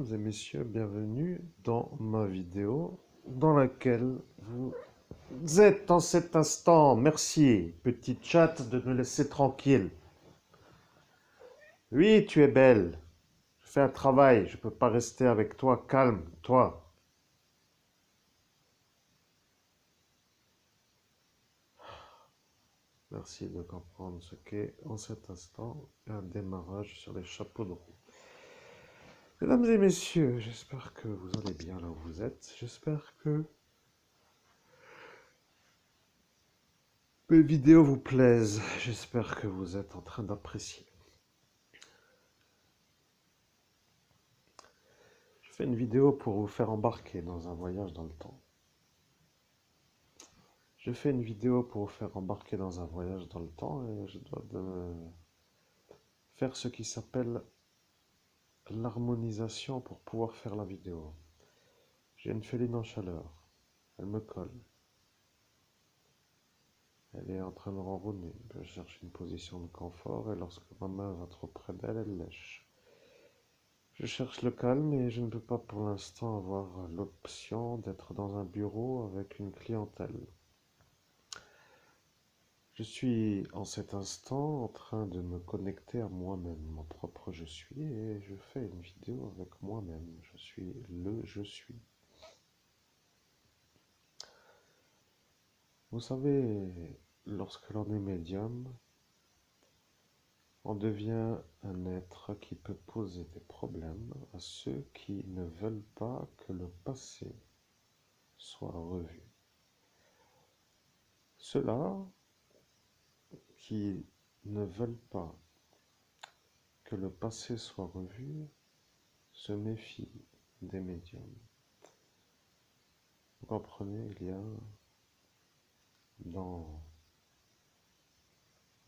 Mesdames et messieurs, bienvenue dans ma vidéo dans laquelle vous êtes en cet instant. Merci, petit chat, de me laisser tranquille. Oui, tu es belle. Je fais un travail, je peux pas rester avec toi. Calme, toi. Merci de comprendre ce qu'est en cet instant un démarrage sur les chapeaux de roue. Mesdames et messieurs, j'espère que vous allez bien là où vous êtes. J'espère que mes vidéos vous plaisent. J'espère que vous êtes en train d'apprécier. Je fais une vidéo pour vous faire embarquer dans un voyage dans le temps. Je fais une vidéo pour vous faire embarquer dans un voyage dans le temps et je dois faire ce qui s'appelle l'harmonisation pour pouvoir faire la vidéo. J'ai une féline en chaleur. Elle me colle. Elle est en train de ronronner. Je cherche une position de confort et lorsque ma main va trop près d'elle, elle lèche. Je cherche le calme et je ne peux pas pour l'instant avoir l'option d'être dans un bureau avec une clientèle. Je suis en cet instant en train de me connecter à moi-même, mon propre je suis, et je fais une vidéo avec moi-même. Je suis le je suis. Vous savez, lorsque l'on est médium, on devient un être qui peut poser des problèmes à ceux qui ne veulent pas que le passé soit revu. Ceux-là qui ne veulent pas que le passé soit revu se méfient des médiums. Vous comprenez, il y a dans,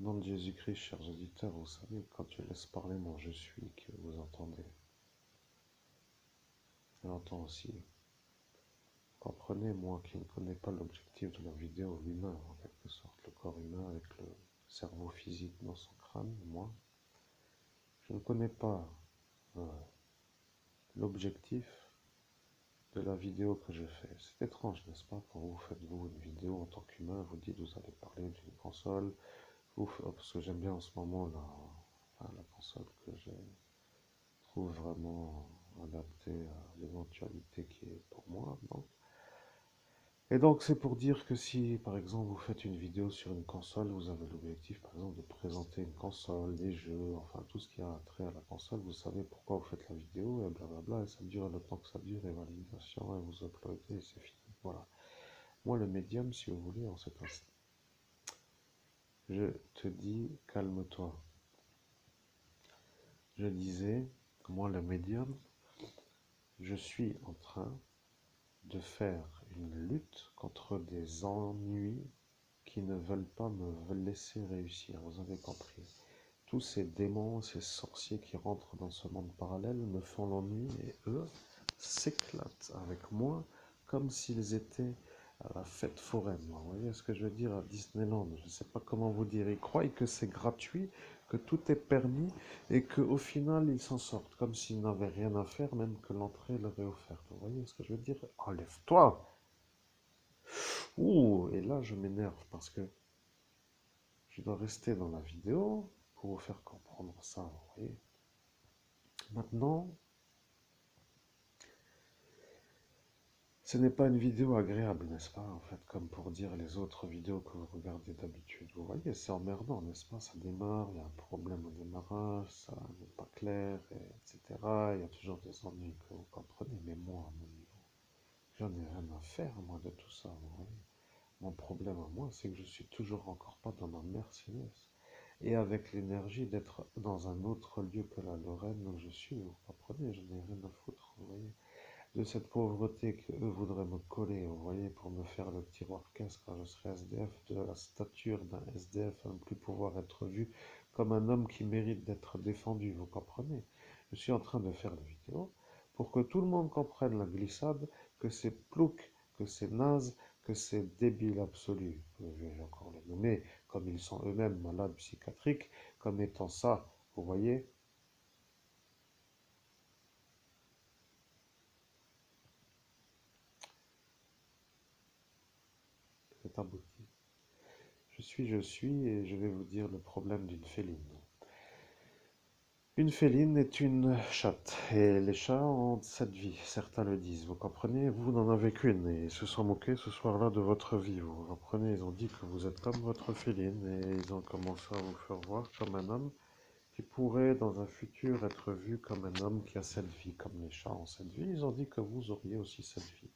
dans Jésus-Christ, chers auditeurs, vous savez, quand je laisse parler mon je suis que vous entendez, je l'entends aussi. Vous comprenez, moi qui ne connais pas l'objectif de la vidéo, l'humain en quelque sorte, le corps humain avec le cerveau physique dans son crâne, moi, je ne connais pas euh, l'objectif de la vidéo que je fais. C'est étrange, n'est-ce pas, quand vous faites vous une vidéo en tant qu'humain, vous dites vous allez parler d'une console, parce que j'aime bien en ce moment la console que je trouve vraiment adaptée à l'éventualité qui est pour moi. Donc. Et donc c'est pour dire que si par exemple vous faites une vidéo sur une console, vous avez l'objectif par exemple de présenter une console, des jeux, enfin tout ce qui a trait à la console, vous savez pourquoi vous faites la vidéo et blablabla, et ça dure le temps que ça dure, et validation, et vous uploadez et c'est fini. Voilà. Moi le médium, si vous voulez, en cet instant, je te dis calme-toi. Je disais, moi le médium, je suis en train de faire une lutte contre des ennuis qui ne veulent pas me laisser réussir, vous avez compris. Tous ces démons, ces sorciers qui rentrent dans ce monde parallèle me font l'ennui et eux s'éclatent avec moi comme s'ils étaient à la fête foraine. Vous voyez ce que je veux dire, à Disneyland? Je ne sais pas comment vous dire. Ils croient que c'est gratuit, que tout est permis et qu'au final ils s'en sortent comme s'ils n'avaient rien à faire, même que l'entrée leur est offerte. Vous voyez ce que je veux dire? Enlève-toi! Ouh, et là je m'énerve parce que je dois rester dans la vidéo pour vous faire comprendre ça, vous voyez. Maintenant, ce n'est pas une vidéo agréable, n'est-ce pas? En fait, comme pour dire les autres vidéos que vous regardez d'habitude. Vous voyez, c'est emmerdant, n'est-ce pas? Ça démarre, il y a un problème au démarrage, ça n'est pas clair, etc. Il y a toujours des ennuis que vous comprenez, mais moi, à mon niveau, j'en ai rien à faire, moi, de tout ça, vous voyez. Mon problème à moi, c'est que je suis toujours encore pas dans ma Mercedes. Et avec l'énergie d'être dans un autre lieu que la Lorraine où je suis, vous comprenez, je n'ai rien à foutre, vous voyez, de cette pauvreté qu'eux voudraient me coller, vous voyez, pour me faire le tiroir caisse quand je serai SDF, de la stature d'un SDF à ne plus pouvoir être vu comme un homme qui mérite d'être défendu, vous comprenez. Je suis en train de faire la vidéo pour que tout le monde comprenne la glissade, que c'est plouc, que c'est naze, que c'est débile absolu, je vais encore les nommer, comme ils sont eux-mêmes malades psychiatriques, comme étant ça, vous voyez, est abouti. Je suis, et je vais vous dire le problème d'une féline. Une féline est une chatte, et les chats ont 7 vies, certains le disent, vous comprenez? Vous n'en avez qu'une, et ils se sont moqués ce soir-là de votre vie, vous comprenez? Ils ont dit que vous êtes comme votre féline, et ils ont commencé à vous faire voir comme un homme qui pourrait dans un futur être vu comme un homme qui a 7 vies, comme les chats ont 7 vies. Ils ont dit que vous auriez aussi 7 vies.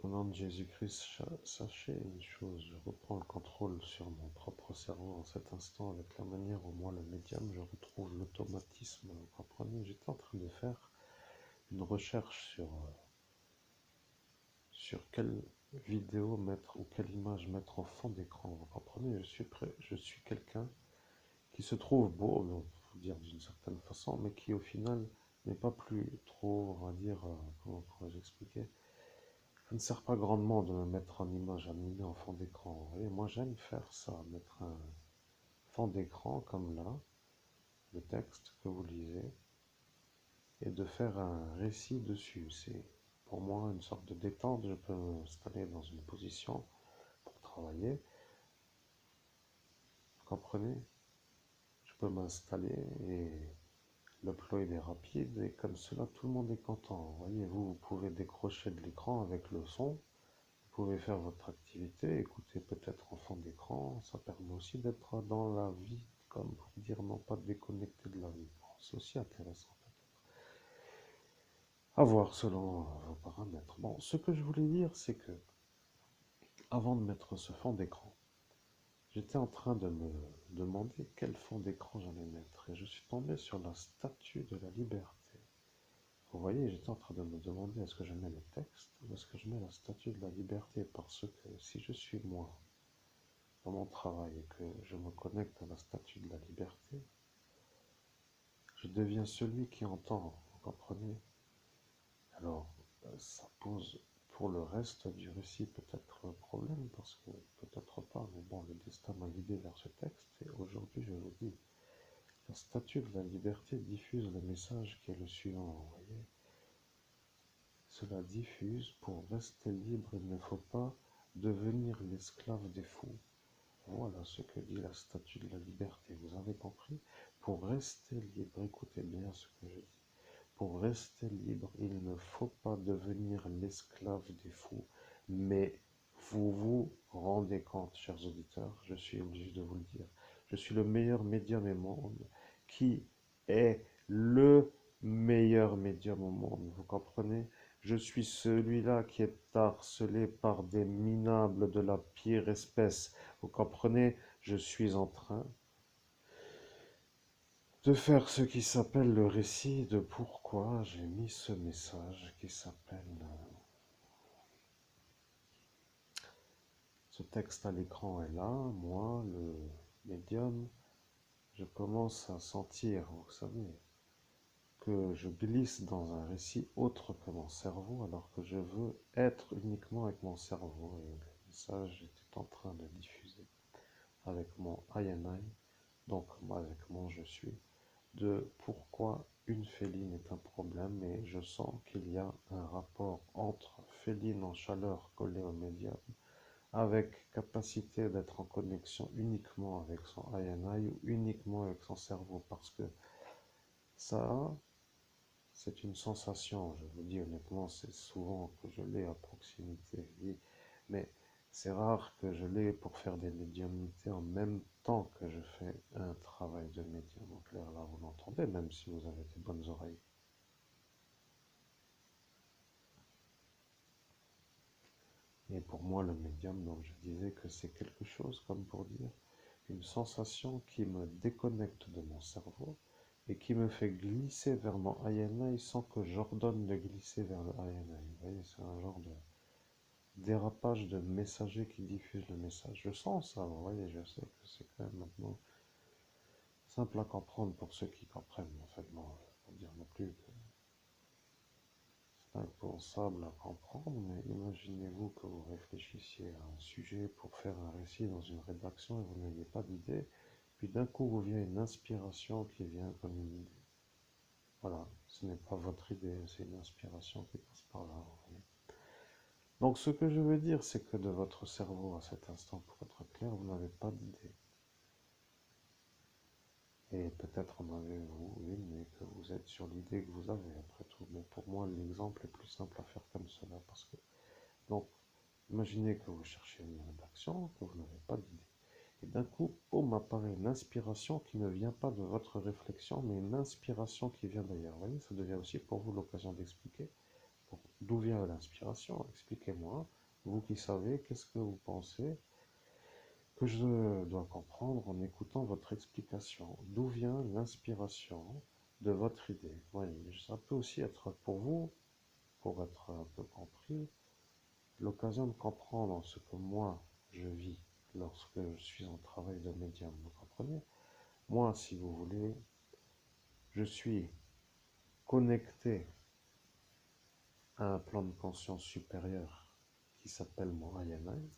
Au nom de Jésus-Christ, sachez une chose, je reprends le contrôle sur mon propre cerveau en cet instant avec la manière où moi, le médium, je retrouve l'automatisme. Vous comprenez? J'étais en train de faire une recherche sur quelle vidéo mettre ou quelle image mettre en fond d'écran. Vous comprenez? Je suis quelqu'un qui se trouve beau, on peut dire d'une certaine façon, mais qui au final n'est pas plus trop, on va dire, comment pourrais-je expliquer? Ça ne sert pas grandement de me mettre en image animée en fond d'écran. Vous voyez, moi j'aime faire ça, mettre un fond d'écran comme là, le texte que vous lisez, et de faire un récit dessus. C'est pour moi une sorte de détente. Je peux m'installer dans une position pour travailler. Vous comprenez? Je peux m'installer et l'upload est rapide et comme cela tout le monde est content. Voyez-vous, vous pouvez décrocher de l'écran avec le son, vous pouvez faire votre activité, écouter peut-être en fond d'écran, ça permet aussi d'être dans la vie, comme pour dire non pas déconnecté de la vie. Bon, c'est aussi intéressant peut-être. À voir selon vos paramètres. Bon, ce que je voulais dire, c'est que avant de mettre ce fond d'écran, j'étais en train de me demander quel fond d'écran j'allais mettre et je suis tombé sur la statue de la liberté. Vous voyez, j'étais en train de me demander est-ce que je mets le texte ou est-ce que je mets la statue de la liberté, parce que si je suis moi dans mon travail et que je me connecte à la statue de la liberté, je deviens celui qui entend, vous comprenez? Alors, ça pose pour le reste du récit peut-être un problème, parce que peut-être pas, mais bon, le destin m'a guidé vers ce texte, et aujourd'hui je vous dis, la statue de la liberté diffuse le message qui est le suivant, vous voyez? Cela diffuse, pour rester libre, il ne faut pas devenir l'esclave des fous. Voilà ce que dit la statue de la liberté. Vous avez compris? Pour rester libre, écoutez bien ce que je dis. Pour rester libre, il ne faut pas devenir l'esclave des fous. Mais vous vous rendez compte, chers auditeurs, je suis obligé de vous le dire. Je suis le meilleur médium au monde. Qui est le meilleur médium au monde? Vous comprenez? Je suis celui-là qui est harcelé par des minables de la pire espèce. Vous comprenez? Je suis en train de faire ce qui s'appelle le récit de pourquoi j'ai mis ce message qui s'appelle... Ce texte à l'écran est là, moi, le médium, je commence à sentir, vous savez, que je glisse dans un récit autre que mon cerveau, alors que je veux être uniquement avec mon cerveau. Et le message était en train de diffuser avec mon I and I, donc avec mon je suis, de pourquoi une féline est un problème, et je sens qu'il y a un rapport entre féline en chaleur collée au médium, avec capacité d'être en connexion uniquement avec son I and I ou uniquement avec son cerveau, parce que ça, c'est une sensation, je vous dis honnêtement, c'est souvent que je l'ai à proximité, oui, mais c'est rare que je l'ai pour faire des médiumnités en même temps que je fais un travail de médium. En clair, là, vous l'entendez, même si vous avez des bonnes oreilles. Et pour moi, le médium, donc je disais que c'est quelque chose, comme pour dire, une sensation qui me déconnecte de mon cerveau et qui me fait glisser vers mon INI sans que j'ordonne de glisser vers le INI. Vous voyez, c'est un genre de dérapage de messager qui diffuse le message. Je sens ça, vous voyez, je sais que c'est quand même maintenant simple à comprendre pour ceux qui comprennent. En fait, bon, je ne veux pas dire non plus que c'est impensable à comprendre, mais imaginez-vous que vous réfléchissiez à un sujet pour faire un récit dans une rédaction et vous n'ayez pas d'idée, puis d'un coup vous vient une inspiration qui vient comme une idée. Voilà, ce n'est pas votre idée, c'est une inspiration qui passe par là. Vous voyez. Donc ce que je veux dire, c'est que de votre cerveau à cet instant, pour être clair, vous n'avez pas d'idée. Et peut-être en avez-vous une, mais que vous êtes sur l'idée que vous avez, après tout. Mais pour moi, l'exemple est plus simple à faire comme cela, parce que... Donc, imaginez que vous cherchez une rédaction, que vous n'avez pas d'idée. Et d'un coup, boum, apparaît une inspiration qui ne vient pas de votre réflexion, mais une inspiration qui vient d'ailleurs. Vous voyez, ça devient aussi pour vous l'occasion d'expliquer. D'où vient l'inspiration? Expliquez-moi. Vous qui savez, qu'est-ce que vous pensez que je dois comprendre en écoutant votre explication? D'où vient l'inspiration de votre idée? Oui, ça peut aussi être pour vous, pour être un peu compris, l'occasion de comprendre ce que moi je vis lorsque je suis en travail de médium. Vous comprenez? Moi, si vous voulez, je suis connecté à un plan de conscience supérieur qui s'appelle mon INI,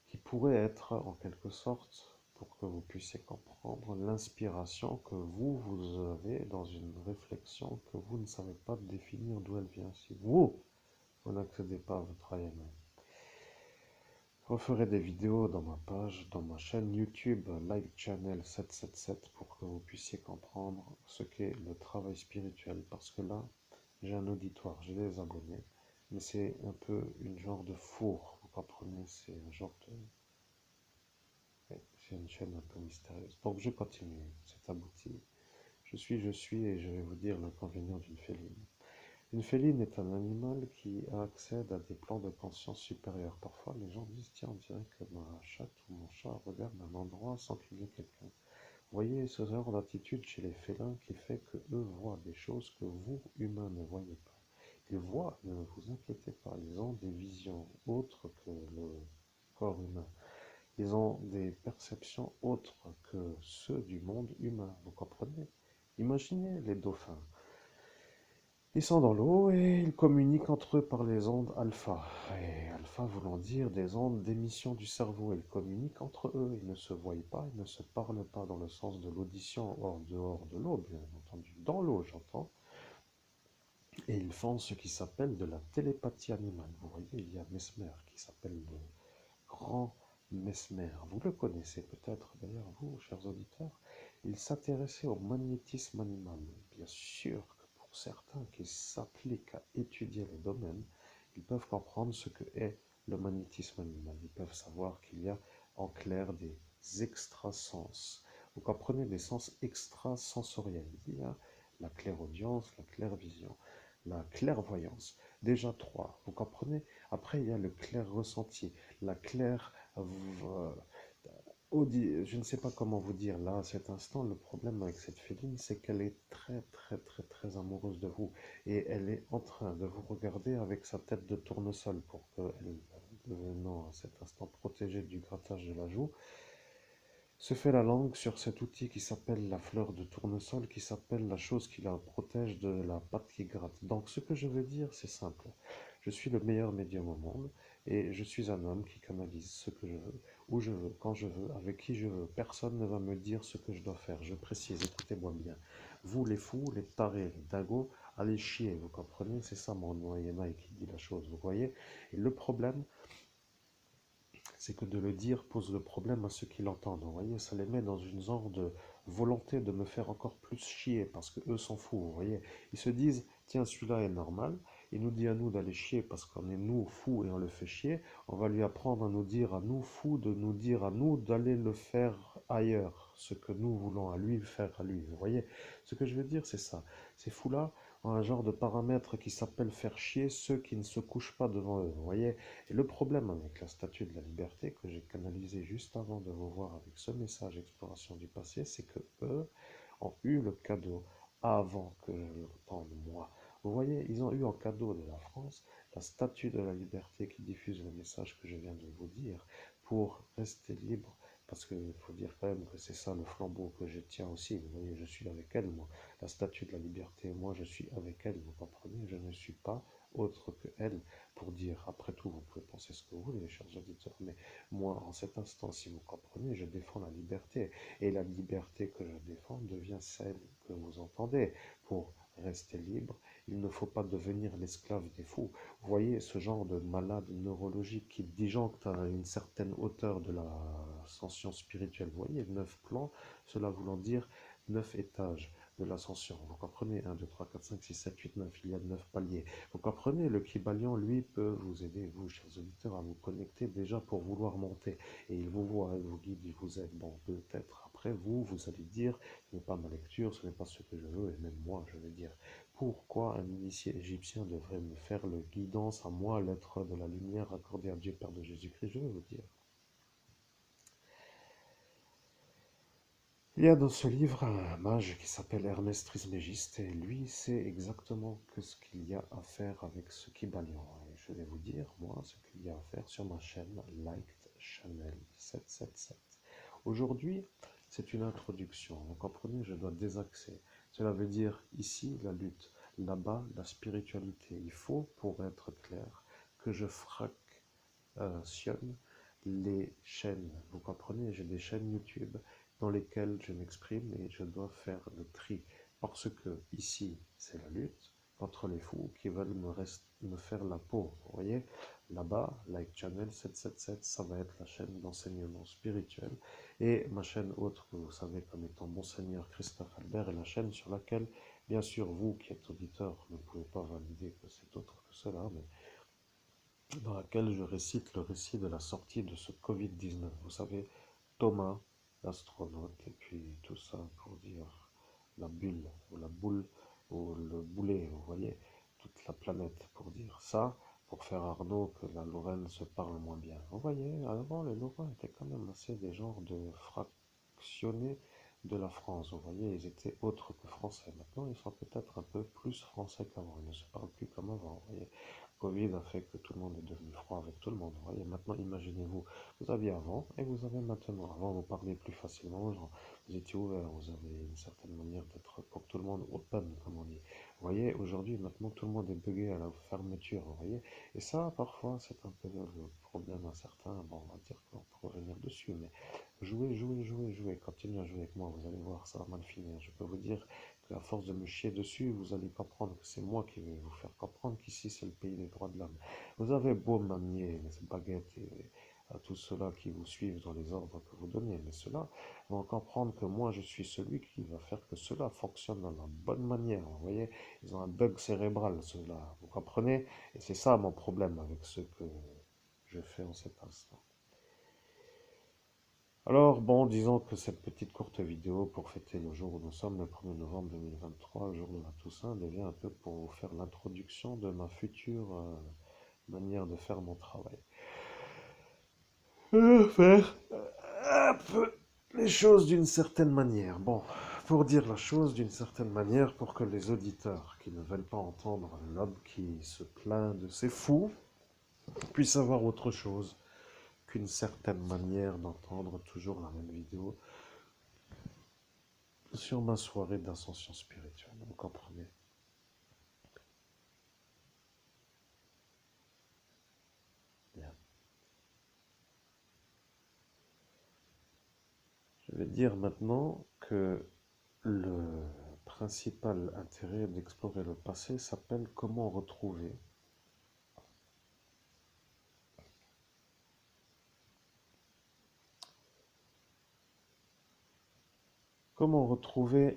qui pourrait être en quelque sorte, pour que vous puissiez comprendre, l'inspiration que vous avez dans une réflexion que vous ne savez pas définir d'où elle vient. Si vous n'accédez pas à votre INI. Je referai des vidéos dans ma page, dans ma chaîne YouTube, Live Channel 777, pour que vous puissiez comprendre ce qu'est le travail spirituel. Parce que là, j'ai un auditoire, j'ai des abonnés, mais c'est un peu une genre de four, vous comprenez, c'est un genre de... C'est une chaîne un peu mystérieuse. Donc je continue, c'est abouti. Je suis, et je vais vous dire l'inconvénient d'une féline. Une féline est un animal qui accède à des plans de conscience supérieurs. Parfois, les gens disent, tiens, on dirait que ma chatte ou mon chat regarde un endroit sans qu'il y ait quelqu'un. Vous voyez ce genre d'attitude chez les félins qui fait que eux voient des choses que vous, humains, ne voyez pas. Ils voient, ne vous inquiétez pas, ils ont des visions autres que le corps humain. Ils ont des perceptions autres que ceux du monde humain, vous comprenez? Imaginez les dauphins. Ils sont dans l'eau et ils communiquent entre eux par les ondes alpha. Et alpha voulant dire des ondes d'émission du cerveau. Ils communiquent entre eux, ils ne se voient pas, ils ne se parlent pas dans le sens de l'audition en dehors de l'eau, bien entendu. Dans l'eau, j'entends. Et ils font ce qui s'appelle de la télépathie animale. Vous voyez, il y a Mesmer qui s'appelle le grand Mesmer. Vous le connaissez peut-être d'ailleurs, vous, chers auditeurs. Il s'intéressait au magnétisme animal. Bien sûr que pour certains qui s'appliquent à étudier le domaine, ils peuvent comprendre ce que est le magnétisme animal. Ils peuvent savoir qu'il y a en clair des extrasens. Vous comprenez, des sens extrasensoriels. Il y a la clairaudience, la clairvision, la clairvoyance. Déjà trois, vous comprenez? Après, il y a le clair ressenti, la claire... je ne sais pas comment vous dire là, à cet instant, le problème avec cette féline, c'est qu'elle est très, très, très, très amoureuse de vous. Et elle est en train de vous regarder avec sa tête de tournesol pour qu'elle, devenant à cet instant protégée du grattage de la joue, se fait la langue sur cet outil qui s'appelle la fleur de tournesol, qui s'appelle la chose qui la protège de la patte qui gratte. Donc ce que je veux dire, c'est simple. Je suis le meilleur médium au monde et je suis un homme qui canalise ce que je veux, où je veux, quand je veux, avec qui je veux. Personne ne va me dire ce que je dois faire. Je précise, écoutez-moi bien. Vous les fous, les tarés, les dingos, allez chier, vous comprenez? C'est ça mon Moyen-Âge qui dit la chose, vous voyez? Et le problème, c'est que de le dire pose le problème à ceux qui l'entendent. Vous voyez, ça les met dans une sorte de volonté de me faire encore plus chier, parce que eux s'en foutent, vous voyez. Ils se disent, tiens, celui-là est normal, il nous dit à nous d'aller chier parce qu'on est nous fous et on le fait chier, on va lui apprendre à nous dire à nous fous, de nous dire à nous d'aller le faire ailleurs, ce que nous voulons à lui faire à lui, vous voyez. Ce que je veux dire, c'est ça. Ces fous-là ont un genre de paramètre qui s'appelle faire chier ceux qui ne se couchent pas devant eux, vous voyez. Et le problème avec la statue de la liberté que j'ai canalisée juste avant de vous voir avec ce message exploration du passé, c'est que eux ont eu le cadeau avant que je l'entende moi. Vous voyez, ils ont eu en cadeau de la France la statue de la liberté qui diffuse le message que je viens de vous dire pour rester libre. Parce qu'il faut dire quand même que c'est ça le flambeau que je tiens aussi. Vous voyez, je suis avec elle, moi. La statue de la liberté, moi, je suis avec elle, vous comprenez? Je ne suis pas autre que elle pour dire, après tout, vous pouvez pensez ce que vous voulez, chers auditeurs, mais moi, en cet instant, si vous comprenez, je défends la liberté. Et la liberté que je défends devient celle que vous entendez. Pour rester libre, il ne faut pas devenir l'esclave des fous. Vous voyez ce genre de malade neurologique qui disjoncte à une certaine hauteur de l'ascension spirituelle. Vous voyez, 9 plans, cela voulant dire 9 étages de l'ascension. Vous comprenez, 1, 2, 3, 4, 5, 6, 7, 8, 9, il y a 9 paliers. Vous comprenez, le Kybalion, lui, peut vous aider, vous, chers auditeurs, à vous connecter déjà pour vouloir monter. Et il vous voit, il vous guide, il vous aide. Bon, peut-être après, vous allez dire, ce n'est pas ma lecture, ce n'est pas ce que je veux, et même moi, je vais dire, pourquoi un initié égyptien devrait me faire le guidance à moi, l'être de la lumière accordée à Dieu Père de Jésus-Christ? Je vais vous dire. Il y a dans ce livre un mage qui s'appelle Ernest Trismégiste et lui sait exactement ce qu'il y a à faire avec ce Kybalion. Et je vais vous dire, moi, ce qu'il y a à faire sur ma chaîne Liked Channel 777. Aujourd'hui, c'est une introduction. Vous comprenez, je dois désaxer. Cela veut dire ici la lutte, là-bas la spiritualité. Il faut, pour être clair, que je fractionne les chaînes. Vous comprenez, j'ai des chaînes YouTube dans lesquelles je m'exprime et je dois faire le tri. Parce que ici, c'est la lutte contre les fous qui veulent me faire la peau. Vous voyez, là-bas, Like Channel 777, ça va être la chaîne d'enseignement spirituel. Et ma chaîne autre, que vous savez comme étant Monseigneur Christophe Albert, est la chaîne sur laquelle, bien sûr, vous qui êtes auditeur ne pouvez pas valider que c'est autre que cela, mais dans laquelle je récite le récit de la sortie de ce Covid-19. Vous savez, Thomas, l'astronaute, et puis tout ça pour dire la bulle, ou la boule, ou le boulet, vous voyez, toute la planète pour dire ça, pour faire Arnaud que la Lorraine se parle moins bien. Vous voyez, avant, les Lorrains étaient quand même assez des genres de fractionnés de la France. Vous voyez, ils étaient autres que français. Maintenant, ils sont peut-être un peu plus français qu'avant. Ils ne se parlent plus comme avant. Vous voyez, Covid a fait que tout le monde est devenu froid avec tout le monde. Vous voyez, maintenant, imaginez-vous, vous aviez avant et vous avez maintenant. Avant, vous parliez plus facilement aux gens. Vous étiez ouvert, vous avez une certaine manière d'être pour tout le monde open, comme on dit. Vous voyez, aujourd'hui, maintenant, tout le monde est bugué à la fermeture. Vous voyez, et ça, parfois, c'est un peu le problème à certains. Bon, on va dire qu'on peut revenir dessus, mais jouez, jouez, jouez, jouez. Continuez à jouer avec moi, vous allez voir, ça va mal finir. Je peux vous dire que à force de me chier dessus, vous allez comprendre que c'est moi qui vais vous faire comprendre qu'ici c'est le pays des droits de l'homme. Vous avez beau manier les baguettes et à tous ceux-là qui vous suivent dans les ordres que vous donnez, mais ceux-là vont comprendre que moi je suis celui qui va faire que cela fonctionne dans la bonne manière. Vous voyez, ils ont un bug cérébral, ceux-là. Vous comprenez? Et c'est ça mon problème avec ce que je fais en cet instant. Alors, bon, disons que cette petite courte vidéo pour fêter le jour où nous sommes, le 1er novembre 2023, le jour de la Toussaint, devient un peu pour vous faire l'introduction de ma future manière de faire mon travail. Faire un peu les choses d'une certaine manière. Bon, pour dire la chose d'une certaine manière, pour que les auditeurs qui ne veulent pas entendre l'homme qui se plaint de ses fous puissent avoir autre chose qu'une certaine manière d'entendre toujours la même vidéo sur ma soirée d'ascension spirituelle. Vous comprenez? Bien. Je vais dire maintenant que le principal intérêt d'explorer le passé s'appelle comment retrouver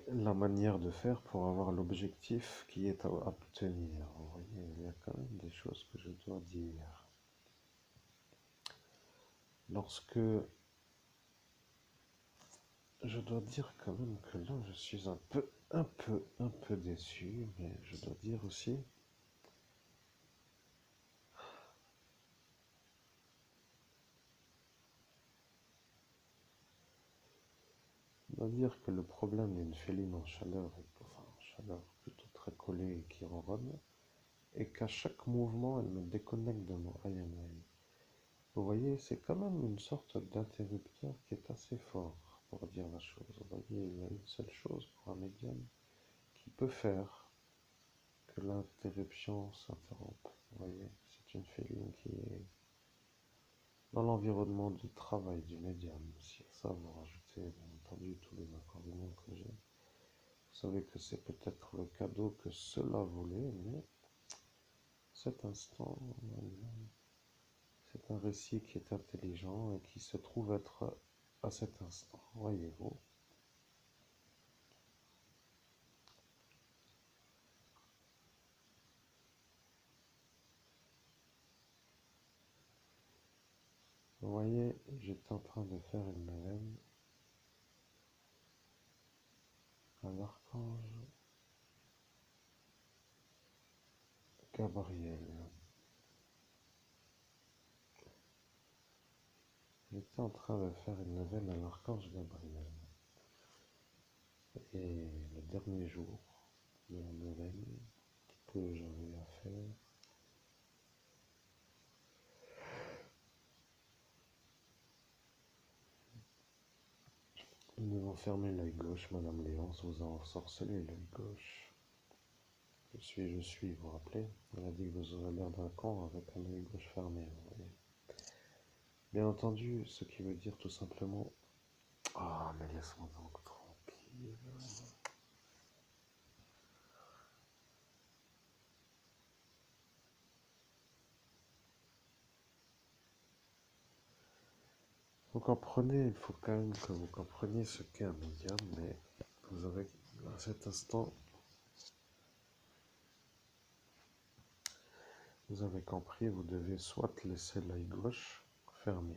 la manière de faire pour avoir l'objectif qui est à obtenir. Vous voyez, il y a quand même des choses que je dois dire. Lorsque je dois dire quand même que là, je suis un peu déçu, mais je dois dire aussi que le problème d'une féline en chaleur, enfin en chaleur plutôt très collée et qui ronronne, est qu'à chaque mouvement, elle me déconnecte de mon IMI. Vous voyez, c'est quand même une sorte d'interrupteur qui est assez fort pour dire la chose. Vous voyez, il y a une seule chose pour un médium qui peut faire que l'interruption s'interrompe. Vous voyez, c'est une féline qui est Dans l'environnement du travail du médium, si à ça vous rajoutez bien entendu tous les inconvénients que j'ai, vous savez que c'est peut-être le cadeau que cela voulait, mais cet instant, c'est un récit qui est intelligent et qui se trouve être à cet instant, voyez-vous. Vous voyez, j'étais en train de faire une neuvaine à l'archange Gabriel. J'étais en train de faire une neuvaine à l'archange Gabriel. Et le dernier jour de la neuvaine que j'avais à faire, nous devons fermer l'œil gauche, Madame Léonce vous a ensorcelé l'œil gauche. Je suis, vous vous rappelez? Elle a dit que vous aurez l'air d'un con avec un œil gauche fermé, vous voyez. Bien entendu, ce qui veut dire tout simplement... Ah, mais laisse-moi donc tranquille. Vous comprenez, il faut quand même que vous compreniez ce qu'est un médium, mais vous avez, à cet instant, vous avez compris, vous devez soit laisser l'œil gauche fermé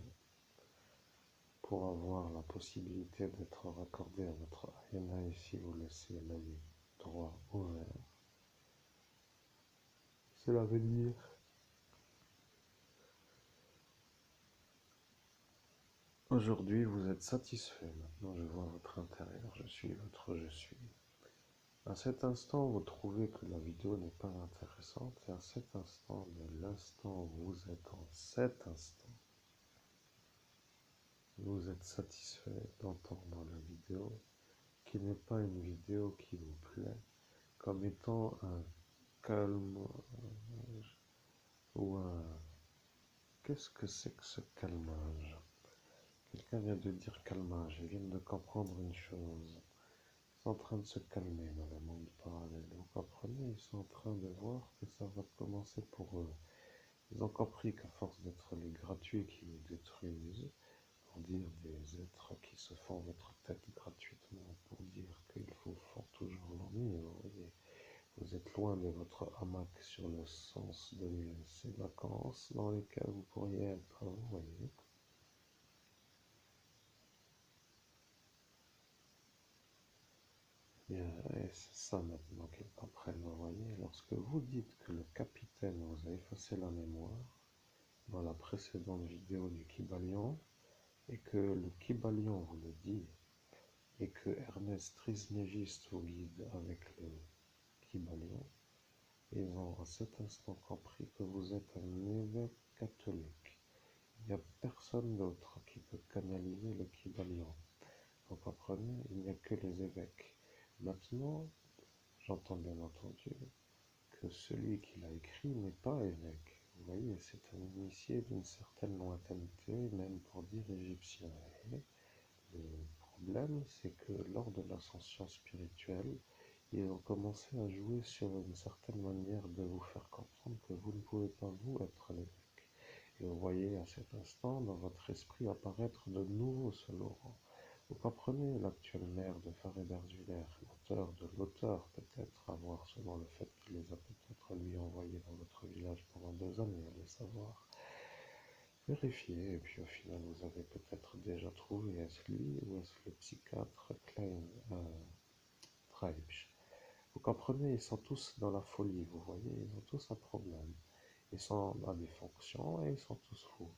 pour avoir la possibilité d'être raccordé à votre ANA, et si vous laissez l'œil droit ouvert, cela veut dire aujourd'hui vous êtes satisfait. Maintenant je vois votre intérieur, je suis votre je suis. À cet instant, vous trouvez que la vidéo n'est pas intéressante, et à cet instant, de l'instant où vous êtes en cet instant, vous êtes satisfait d'entendre la vidéo, qui n'est pas une vidéo qui vous plaît, comme étant un calme ou un... Qu'est-ce que c'est que ce calmage? Quelqu'un vient de dire calmage, et vient de comprendre une chose. Ils sont en train de se calmer dans le monde parallèle, vous comprenez? Ils sont en train de voir que ça va commencer pour eux. Ils ont compris qu'à force d'être les gratuits qui nous détruisent, pour dire des êtres qui se font votre tête gratuitement, pour dire qu'ils vous font toujours l'ennui, vous voyez, vous êtes loin de votre hamac sur le sens de ces vacances dans lesquelles vous pourriez être, vous voyez. Bien, et c'est ça maintenant qu'ils comprennent, vous voyez, lorsque vous dites que le capitaine vous a effacé la mémoire, dans la précédente vidéo du Kybalion, et que le Kybalion vous le dit, et que Ernest Trismégiste vous guide avec le Kybalion, ils ont à cet instant compris que vous êtes un évêque catholique. Il n'y a personne d'autre qui peut canaliser le Kybalion. Vous comprenez? Il n'y a que les évêques. Maintenant, j'entends bien entendu que celui qui l'a écrit n'est pas évêque. Vous voyez, c'est un initié d'une certaine lointainité, même pour dire égyptien. Et le problème, c'est que lors de l'ascension spirituelle, ils ont commencé à jouer sur une certaine manière de vous faire comprendre que vous ne pouvez pas vous être l'évêque. Et vous voyez à cet instant dans votre esprit apparaître de nouveaux Saint-Laurent. Vous comprenez l'actuel maire de Faré-Berzviller, l'auteur peut-être, à voir selon le fait qu'il les a peut-être lui envoyés dans votre village pendant 2 années, allez savoir. Vérifiez, et puis au final vous avez peut-être déjà trouvé, est-ce lui ou est-ce le psychiatre Klein Treibsch. Vous comprenez, ils sont tous dans la folie, vous voyez, ils ont tous un problème. Ils sont à des fonctions et ils sont tous fous.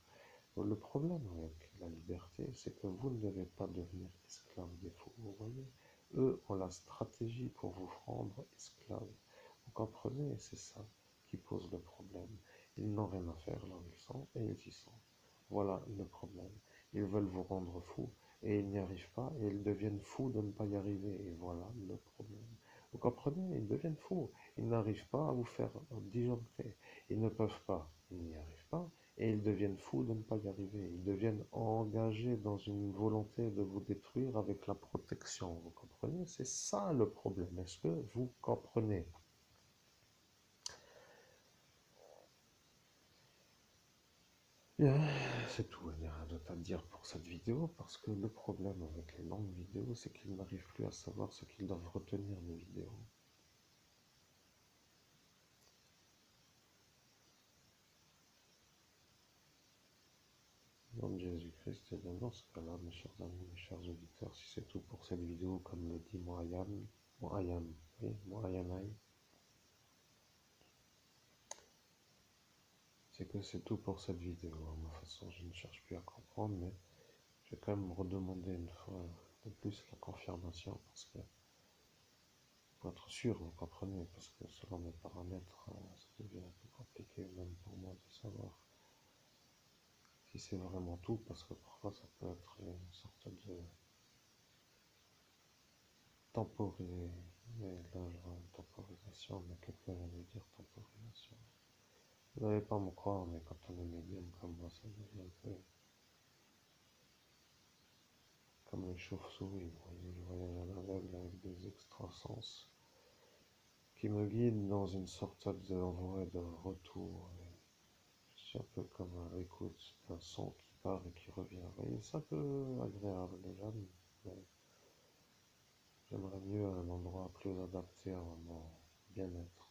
Le problème avec la liberté, c'est que vous ne devez pas devenir esclave des fous, vous voyez. Eux ont la stratégie pour vous rendre esclave. Vous comprenez, c'est ça qui pose le problème. Ils n'ont rien à faire là où ils sont et ils y sont. Voilà le problème. Ils veulent vous rendre fou et ils n'y arrivent pas et ils deviennent fous de ne pas y arriver. Et voilà le problème. Vous comprenez? Ils deviennent fous. Ils n'arrivent pas à vous faire disjoncter. Ils ne peuvent pas. Ils n'y arrivent pas. Et ils ils deviennent fous de ne pas y arriver. Ils deviennent engagés dans une volonté de vous détruire avec la protection. Vous comprenez? C'est ça le problème. Est-ce que vous comprenez? Bien, c'est tout, il n'y a rien d'autre à dire pour cette vidéo, parce que le problème avec les longues vidéos, c'est qu'ils n'arrivent plus à savoir ce qu'ils doivent retenir des vidéos. Nom de Jésus-Christ, et bien dans ce cas-là, mes chers amis, mes chers auditeurs, si c'est tout pour cette vidéo, comme le dit Mohayan, oui, Mohayanai, c'est que c'est tout pour cette vidéo. De toute façon, je ne cherche plus à comprendre, mais je vais quand même redemander une fois de plus la confirmation, parce que pour être sûr, vous comprenez, parce que selon mes paramètres, ça devient un peu compliqué même pour moi de savoir si c'est vraiment tout, parce que parfois ça peut être une sorte de temporisation, mais quelqu'un vient de dire temporisation. Vous n'allez pas me croire, mais quand on est médium comme moi, ça devient un peu comme les chauves-souris. Vous voyez, je voyage à l'aveugle avec des extrasens qui me guident dans une sorte de voie de retour. Je suis un peu comme à l'écoute d'un son qui part et qui revient. Vous voyez, c'est un peu agréable, j'aime, mais j'aimerais mieux un endroit plus adapté à mon bien-être.